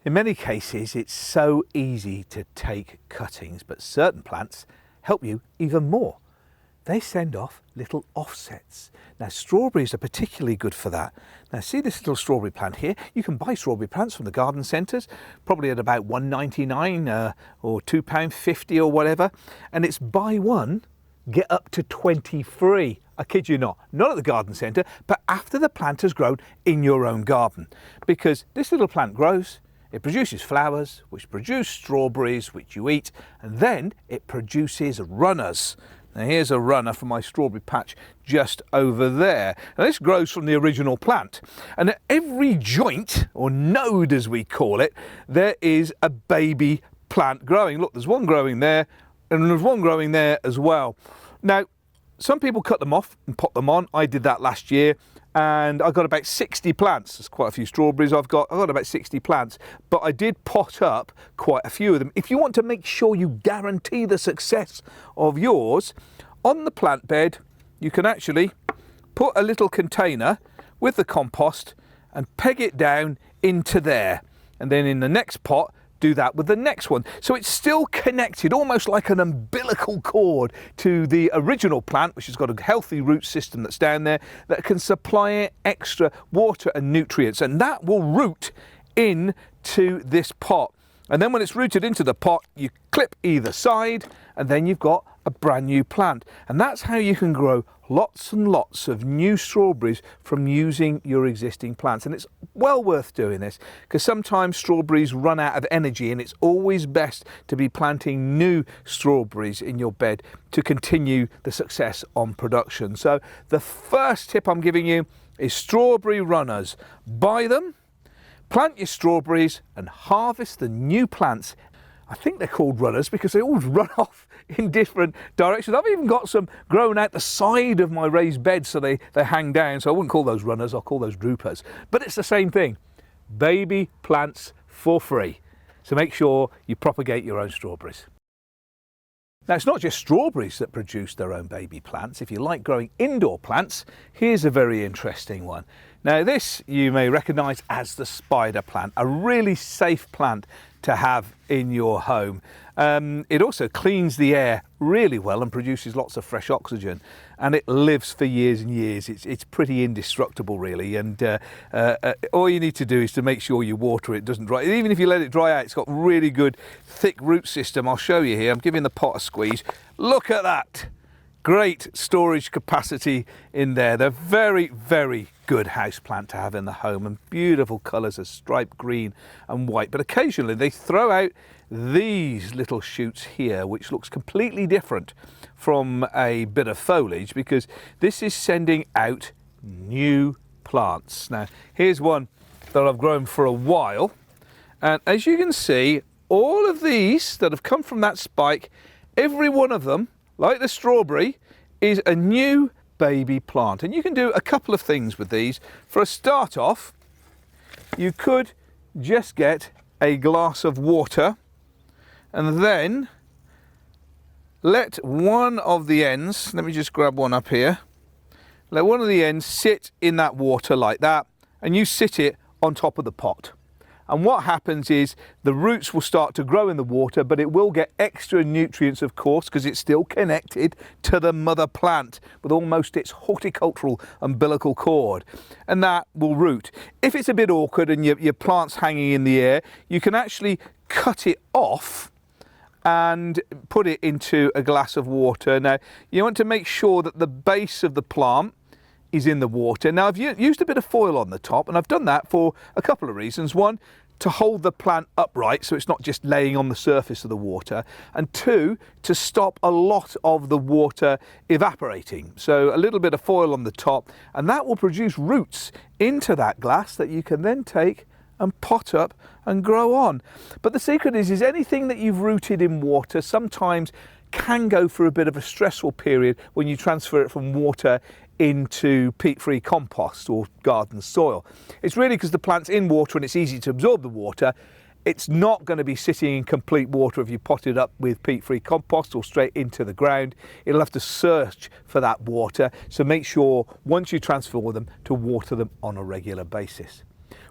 In many cases, it's so easy to take cuttings, but certain plants help you even more. They send off little offsets. Now, strawberries are particularly good for that. Now, see this little strawberry plant here? You can buy strawberry plants from the garden centres, probably at about £1.99 or £2.50 or whatever. And it's buy one, get up to 20 free. I kid you not at the garden centre, but after the plant has grown in your own garden. Because this little plant grows, it produces flowers, which produce strawberries, which you eat, and then it produces runners. Now here's a runner from my strawberry patch just over there. Now this grows from the original plant. And at every joint, or node as we call it, there is a baby plant growing. Look, there's one growing there, and there's one growing there as well. Now, some people cut them off and pop them on. I did that last year, and I got about 60 plants. There's quite a few strawberries I've got about 60 plants, but I did pot up quite a few of them. If you want to make sure you guarantee the success of yours, on the plant bed, you can actually put a little container with the compost and peg it down into there. And then in the next pot, do that with the next one. So it's still connected, almost like an umbilical cord to the original plant, which has got a healthy root system that's down there that can supply it extra water and nutrients, and that will root into this pot. And then when it's rooted into the pot, you clip either side, and then you've got a brand new plant. And that's how you can grow lots and lots of new strawberries from using your existing plants. And it's well worth doing this, because sometimes strawberries run out of energy, and it's always best to be planting new strawberries in your bed to continue the success on production. So the first tip I'm giving you is strawberry runners. Buy them, plant your strawberries, and harvest the new plants. I think they're called runners because they always run off in different directions. I've even got some growing out the side of my raised bed, so they hang down. So I wouldn't call those runners, I'll call those droopers. But it's the same thing. Baby plants for free. So make sure you propagate your own strawberries. Now, it's not just strawberries that produce their own baby plants. If you like growing indoor plants, here's a very interesting one. Now, this you may recognise as the spider plant, a really safe plant to have in your home. It also cleans the air really well and produces lots of fresh oxygen, and it lives for years and years. It's pretty indestructible, really, and all you need to do is to make sure you water it, it doesn't dry. Even if you let it dry out, it's got really good thick root system. I'll show you here. I'm giving the pot a squeeze. Look at that. Great storage capacity in there. They're very, very good house plant to have in the home, and beautiful colours of striped green and white. But occasionally they throw out these little shoots here, which looks completely different from a bit of foliage, because this is sending out new plants. Now, here's one that I've grown for a while, and as you can see, all of these that have come from that spike, every one of them, like the strawberry, is a new baby plant. And you can do a couple of things with these. For a start off, you could just get a glass of water and then let one of the ends, let me just grab one up here, let one of the ends sit in that water like that, and you sit it on top of the pot. And what happens is the roots will start to grow in the water, but it will get extra nutrients, of course, because it's still connected to the mother plant with almost its horticultural umbilical cord, and that will root. If it's a bit awkward and your plant's hanging in the air, you can actually cut it off and put it into a glass of water. Now, you want to make sure that the base of the plant is in the water. Now, I've used a bit of foil on the top, and I've done that for a couple of reasons. One, to hold the plant upright so it's not just laying on the surface of the water, and two, to stop a lot of the water evaporating. So a little bit of foil on the top, and that will produce roots into that glass that you can then take and pot up and grow on. But the secret is anything that you've rooted in water sometimes can go through a bit of a stressful period when you transfer it from water into peat-free compost or garden soil. It's really because the plant's in water and it's easy to absorb the water. It's not going to be sitting in complete water if you pot it up with peat-free compost or straight into the ground. It'll have to search for that water, so make sure once you transfer them to water them on a regular basis.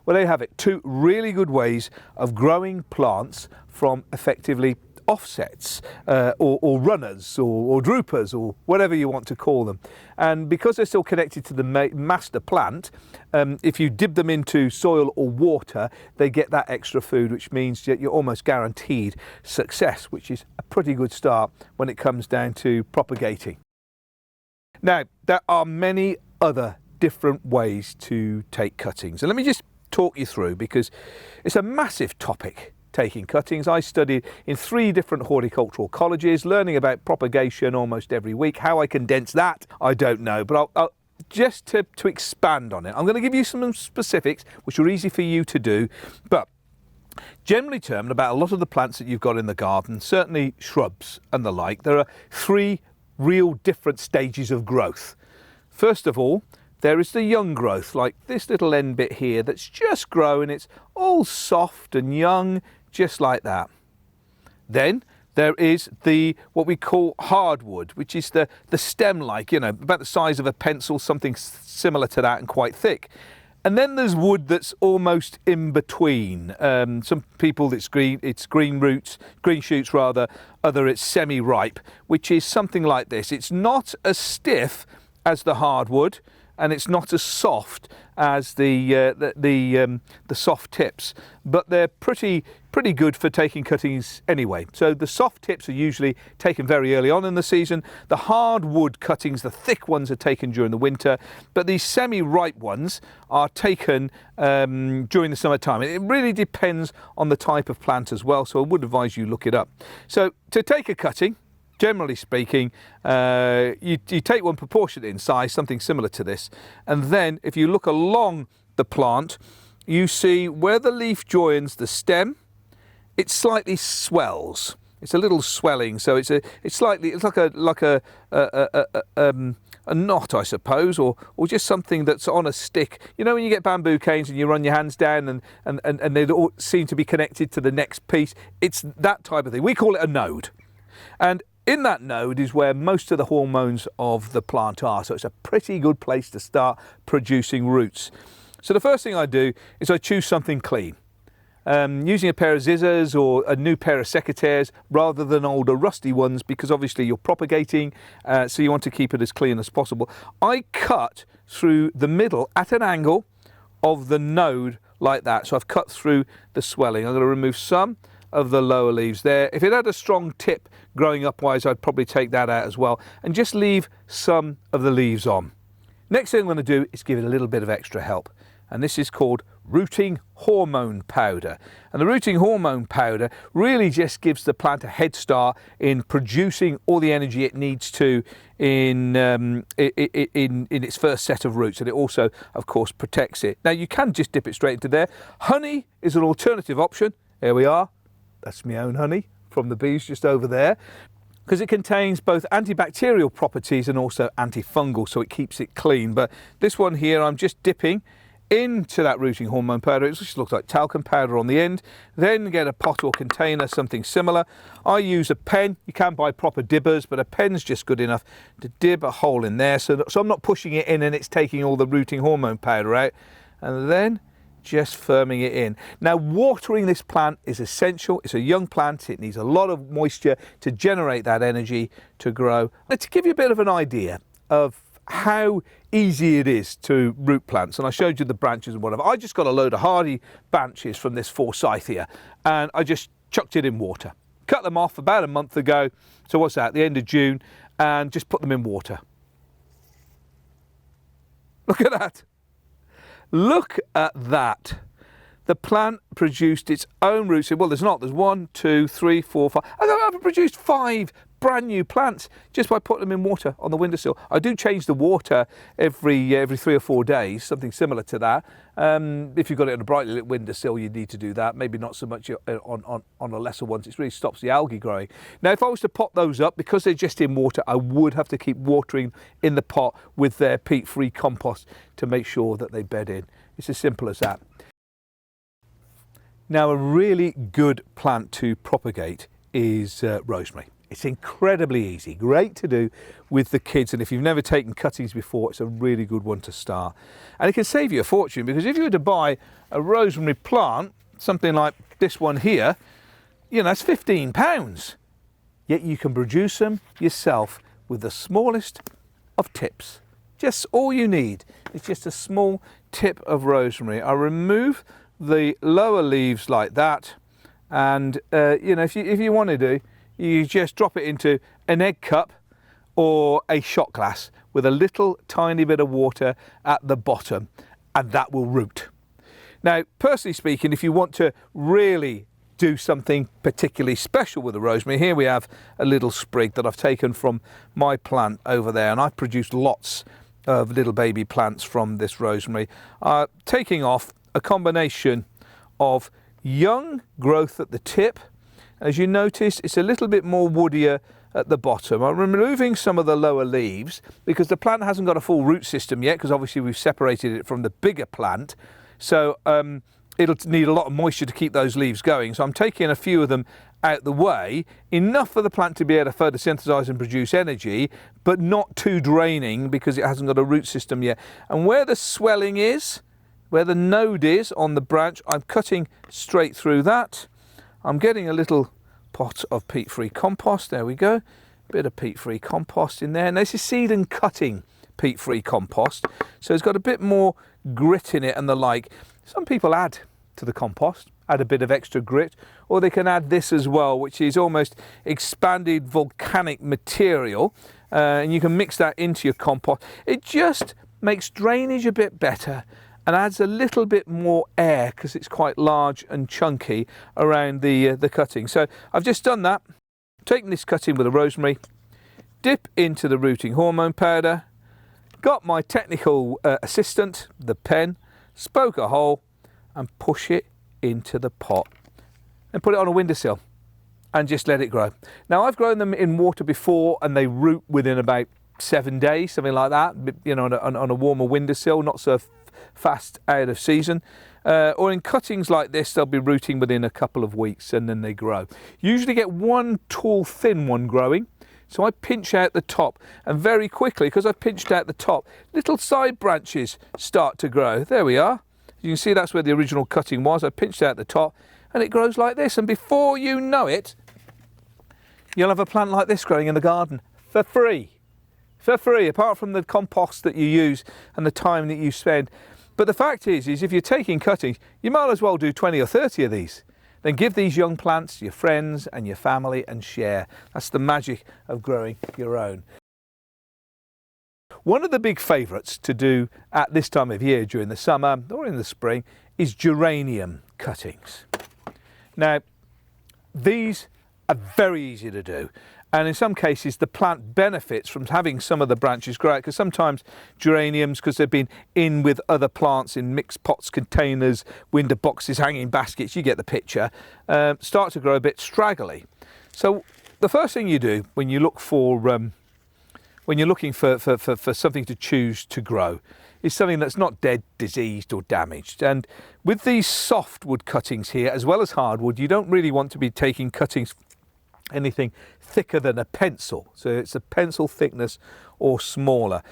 Well, there you have it. Two really good ways of growing plants from effectively offsets or runners or droopers or whatever you want to call them. And because they're still connected to the master plant, if you dip them into soil or water, they get that extra food, which means that you're almost guaranteed success, which is a pretty good start when it comes down to propagating. Now, there are many other different ways to take cuttings, and let me just talk you through, because it's a massive topic, taking cuttings. I studied in 3 different horticultural colleges, learning about propagation almost every week. How I condense that, I don't know, but I'll just to expand on it, I'm going to give you some specifics which are easy for you to do. But generally termed, about a lot of the plants that you've got in the garden, certainly shrubs and the like, there are 3 real different stages of growth. First of all, there is the young growth, like this little end bit here that's just growing. It's all soft and young, just like that. Then there is what we call hardwood, which is the stem, like, you know, about the size of a pencil, something similar to that and quite thick. And then there's wood that's almost in between. Some people it's green roots, green shoots rather, other it's semi-ripe, which is something like this. It's not as stiff as the hardwood, and it's not as soft as the soft tips, but they're pretty good for taking cuttings anyway. So the soft tips are usually taken very early on in the season. The hardwood cuttings, the thick ones, are taken during the winter, but these semi-ripe ones are taken during the summertime. It really depends on the type of plant as well, so I would advise you look it up. So to take a cutting, generally speaking, you take one proportionate in size, something similar to this, and then if you look along the plant, you see where the leaf joins the stem, it slightly swells. It's a little swelling, so it's like a knot, I suppose, or just something that's on a stick. You know when you get bamboo canes and you run your hands down and they all seem to be connected to the next piece? It's that type of thing. We call it a node. And in that node is where most of the hormones of the plant are, so it's a pretty good place to start producing roots. So the first thing I do is I choose something clean, using a pair of scissors or a new pair of secateurs rather than older rusty ones, because obviously you're propagating, so you want to keep it as clean as possible. I cut through the middle at an angle of the node like that, so I've cut through the swelling. I'm going to remove some of the lower leaves there. If it had a strong tip growing upwards, I'd probably take that out as well, and just leave some of the leaves on. Next thing I'm going to do is give it a little bit of extra help, and this is called rooting hormone powder. And the rooting hormone powder really just gives the plant a head start in producing all the energy it needs to in its first set of roots, and it also, of course, protects it. Now you can just dip it straight into there. Honey is an alternative option. Here we are. That's my own honey from the bees just over there, because it contains both antibacterial properties and also antifungal, so it keeps it clean. But this one here, I'm just dipping into that rooting hormone powder. It just looks like talcum powder on the end. Then get a pot or container, something similar. I use a pen. You can buy proper dibbers, but a pen's just good enough to dib a hole in there, so I'm not pushing it in and it's taking all the rooting hormone powder out. And then just firming it in. Now, watering this plant is essential. It's a young plant. It needs a lot of moisture to generate that energy to grow. Now, to give you a bit of an idea of how easy it is to root plants, and I showed you the branches and whatever, I just got a load of hardy branches from this forsythia and I just chucked it in water. Cut them off about a month ago, so what's that, the end of June, and just put them in water. Look at that. Look at that. The plant produced its own roots. Well, there's 1, 2, 3, 4, 5. I've produced 5 brand new plants just by putting them in water on the windowsill. I do change the water every 3 or 4 days, something similar to that. If you've got it on a brightly lit windowsill, you need to do that. Maybe not so much on a lesser ones. It really stops the algae growing. Now, if I was to pot those up, because they're just in water, I would have to keep watering in the pot with their peat-free compost to make sure that they bed in. It's as simple as that. Now, a really good plant to propagate is rosemary. It's incredibly easy, great to do with the kids, and if you've never taken cuttings before, it's a really good one to start. And it can save you a fortune, because if you were to buy a rosemary plant, something like this one here, you know, it's £15. Yet you can produce them yourself with the smallest of tips. Just all you need is just a small tip of rosemary. I remove the lower leaves like that, and you know, if you want to do, you just drop it into an egg cup or a shot glass with a little tiny bit of water at the bottom, and that will root. Now, personally speaking, if you want to really do something particularly special with the rosemary, here we have a little sprig that I've taken from my plant over there, and I've produced lots of little baby plants from this rosemary, taking off a combination of young growth at the tip. As you notice, it's a little bit more woodier at the bottom. I'm removing some of the lower leaves because the plant hasn't got a full root system yet, because obviously we've separated it from the bigger plant, so it'll need a lot of moisture to keep those leaves going. So I'm taking a few of them out the way, enough for the plant to be able to photosynthesize and produce energy, but not too draining because it hasn't got a root system yet. And where the swelling is, where the node is on the branch, I'm cutting straight through that. I'm getting a little pot of peat-free compost. There we go. Bit of peat-free compost in there. And this is seed and cutting peat-free compost, so it's got a bit more grit in it and the like. Some people add to the compost, add a bit of extra grit, or they can add this as well, which is almost expanded volcanic material, and you can mix that into your compost. It just makes drainage a bit better and adds a little bit more air, because it's quite large and chunky around the cutting. So I've just done that, taken this cutting with a rosemary, dip into the rooting hormone powder, got my technical assistant, the pen, spoke a hole and push it into the pot and put it on a windowsill and just let it grow. Now, I've grown them in water before and they root within about 7 days, something like that, you know, on a warmer windowsill, not so fast out of season. Or in cuttings like this, they'll be rooting within a couple of weeks and then they grow. Usually get one tall, thin one growing. So I pinch out the top, and very quickly, because I've pinched out the top, little side branches start to grow. There we are. You can see that's where the original cutting was. I pinched out the top and it grows like this. And before you know it, you'll have a plant like this growing in the garden for free. For free, apart from the compost that you use and the time that you spend. But the fact is if you're taking cuttings, you might as well do 20 or 30 of these. Then give these young plants to your friends and your family and share. That's the magic of growing your own. One of the big favourites to do at this time of year during the summer or in the spring is geranium cuttings. Now, these are very easy to do, and in some cases the plant benefits from having some of the branches grow out, because sometimes geraniums, because they've been in with other plants in mixed pots, containers, window boxes, hanging baskets, you get the picture, start to grow a bit straggly. So the first thing you do when you look for when you're looking for something to choose to grow is something that's not dead, diseased or damaged. And with these softwood cuttings here, as well as hardwood, you don't really want to be taking cuttings anything thicker than a pencil. So it's a pencil thickness or smaller.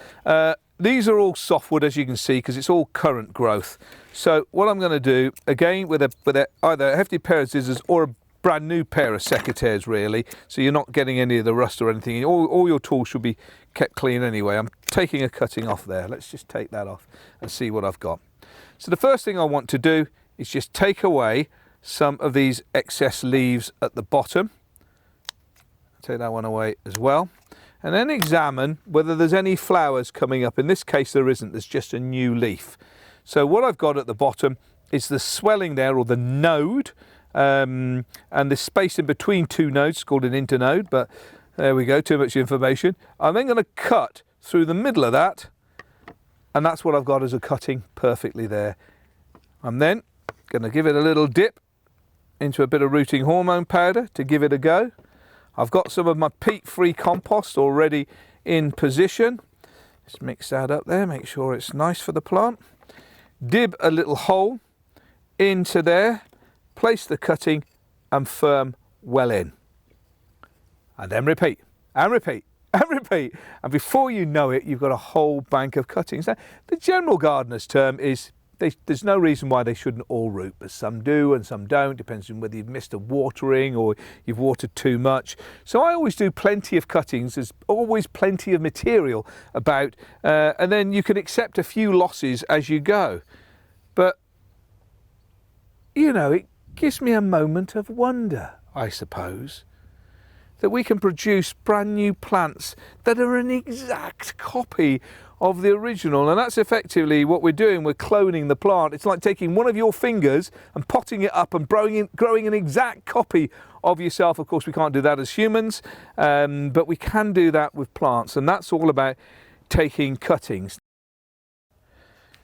These are all softwood, as you can see, because it's all current growth. So what I'm going to do, again, with either a hefty pair of scissors or a brand new pair of secateurs, really, so you're not getting any of the rust or anything. All your tools should be kept clean anyway. I'm taking a cutting off there. Let's just take that off and see what I've got. So the first thing I want to do is just take away some of these excess leaves at the bottom. Take that one away as well, and then examine whether there's any flowers coming up. In this case there isn't, there's just a new leaf. So what I've got at the bottom is the swelling there, or the node, and the space in between two nodes, called an internode, but there we go, too much information. I'm then going to cut through the middle of that, and that's what I've got as a cutting perfectly there. I'm then going to give it a little dip into a bit of rooting hormone powder to give it a go. I've got some of my peat-free compost already in position. Just mix that up there, make sure it's nice for the plant. Dib a little hole into there, place the cutting and firm well in. and then repeat, and repeat, and repeat. And before you know it, you've got a whole bank of cuttings. Now, the general gardener's term is there's no reason why they shouldn't all root, but some do and some don't, depends on whether you've missed a watering or you've watered too much. So I always do plenty of cuttings. There's always plenty of material about, and then you can accept a few losses as you go. But, you know, it gives me a moment of wonder, I suppose, that we can produce brand new plants that are an exact copy of the original. And that's effectively what we're doing. We're cloning the plant. It's like taking one of your fingers and potting it up and growing an exact copy of yourself. Of course, we can't do that as humans, but we can do that with plants. And that's all about taking cuttings.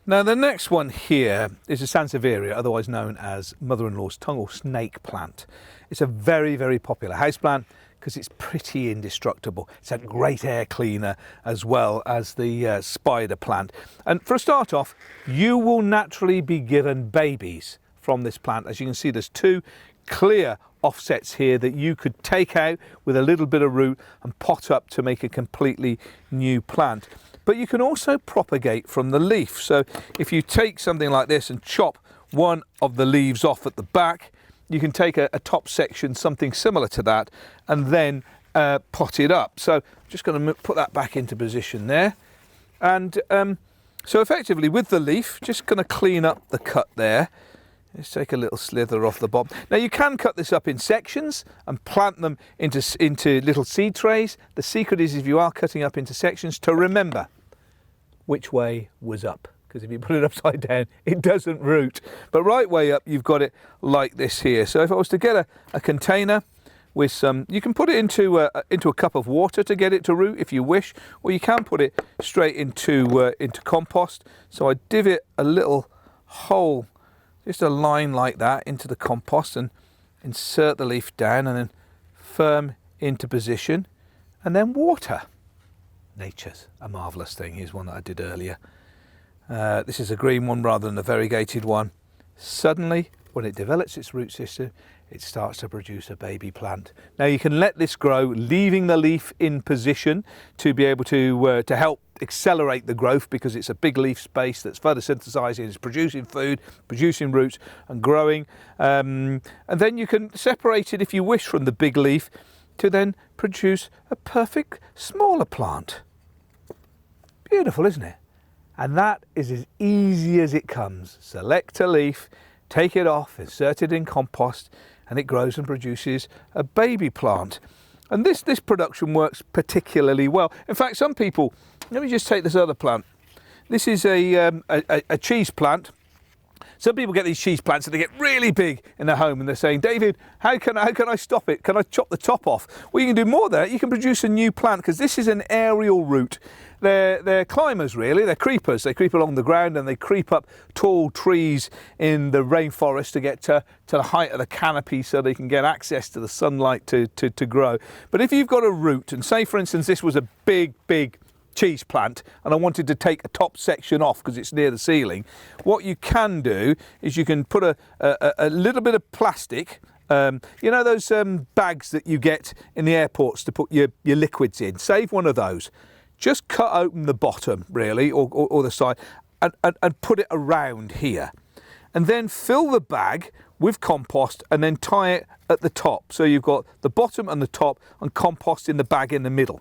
Now, the next one here is a Sansevieria, otherwise known as mother-in-law's tongue or snake plant. It's a very, very popular houseplant because it's pretty indestructible. It's a great air cleaner as well as the spider plant. And for a start off, you will naturally be given babies from this plant. As you can see, there's two clear offsets here that you could take out with a little bit of root and pot up to make a completely new plant. But you can also propagate from the leaf. So if you take something like this and chop one of the leaves off at the back, you can take a top section, something similar to that, and then pot it up. So I'm just going to put that back into position there. And so effectively with the leaf, just going to clean up the cut there. Let's take a little slither off the bottom. Now you can cut this up in sections and plant them into little seed trays. The secret is, if you are cutting up into sections, to remember which way was up. Because if you put it upside down, it doesn't root. But right way up, you've got it like this here. So if I was to get a container with some, you can put it into a cup of water to get it to root if you wish, or you can put it straight into compost. So I divot a little hole, just a line like that, into the compost and insert the leaf down and then firm into position and then water. Nature's a marvellous thing. Here's one that I did earlier. This is a green one rather than a variegated one. Suddenly, when it develops its root system, it starts to produce a baby plant. Now you can let this grow, leaving the leaf in position to be able to help accelerate the growth, because it's a big leaf space that's photosynthesizing, it's producing food, producing roots and growing. And then you can separate it if you wish from the big leaf to then produce a perfect smaller plant. Beautiful, isn't it? And that is as easy as it comes. Select a leaf, take it off, insert it in compost, and it grows and produces a baby plant. And this production works particularly well. In fact, some people, let me just take this other plant. This is a cheese plant. Some people get these cheese plants and they get really big in their home and they're saying, David, how can I stop it? Can I chop the top off? Well, you can do more there. You can produce a new plant, because this is an aerial root. They're climbers, really. They're creepers. They creep along the ground and they creep up tall trees in the rainforest to get to the height of the canopy so they can get access to the sunlight to grow. But if you've got a root, and say, for instance, this was a big cheese plant and I wanted to take a top section off because it's near the ceiling, what you can do is you can put a little bit of plastic, you know those bags that you get in the airports to put your liquids in. Save one of those. Just cut open the bottom, really, or the side, and put it around here. And then fill the bag with compost and then tie it at the top. So you've got the bottom and the top and compost in the bag in the middle.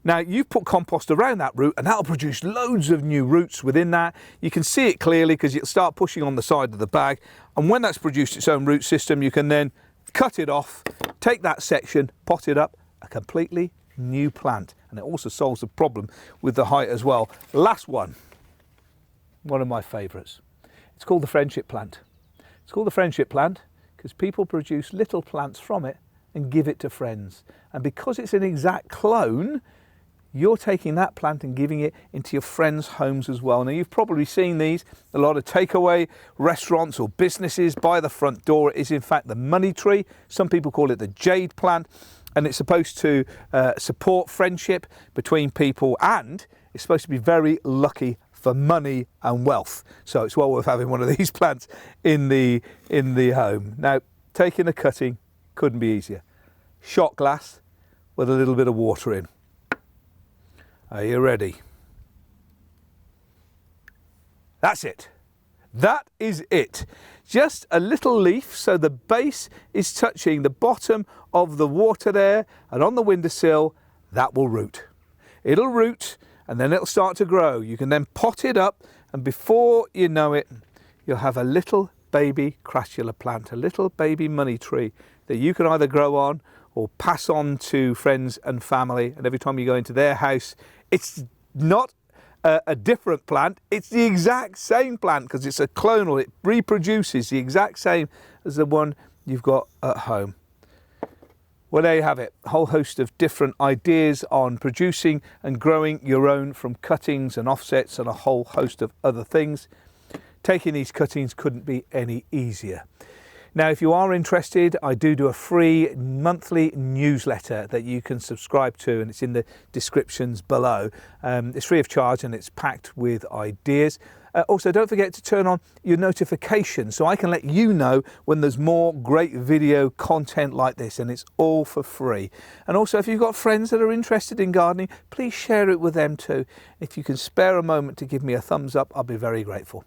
Now you put compost around that root and that'll produce loads of new roots within that. You can see it clearly because you'll start pushing on the side of the bag. And when that's produced its own root system, you can then cut it off, take that section, pot it up, a completely new plant. And it also solves the problem with the height as well. Last one of my favourites. It's called the friendship plant. It's called the friendship plant because people produce little plants from it and give it to friends. And because it's an exact clone, you're taking that plant and giving it into your friends' homes as well. Now you've probably seen these, a lot of takeaway restaurants or businesses by the front door. It is in fact the money tree. Some people call it the jade plant. And it's supposed to support friendship between people, and it's supposed to be very lucky for money and wealth. So it's well worth having one of these plants in the home. Now, taking a cutting couldn't be easier. Shot glass, with a little bit of water in. Are you ready? That's it. That is it. Just a little leaf so the base is touching the bottom of the water there, and on the windowsill that will root. It'll root and then it'll start to grow. You can then pot it up, and before you know it, you'll have a little baby crassula plant, a little baby money tree that you can either grow on or pass on to friends and family. And every time you go into their house, it's not a different plant, it's the exact same plant because it's a clonal. It reproduces the exact same as the one you've got at home. Well, there you have it, a whole host of different ideas on producing and growing your own from cuttings and offsets and a whole host of other things. Taking these cuttings couldn't be any easier. Now, if you are interested, I do a free monthly newsletter that you can subscribe to, and it's in the descriptions below. It's free of charge and it's packed with ideas. Also, don't forget to turn on your notifications so I can let you know when there's more great video content like this, and it's all for free. And also, if you've got friends that are interested in gardening, please share it with them too. If you can spare a moment to give me a thumbs up, I'll be very grateful.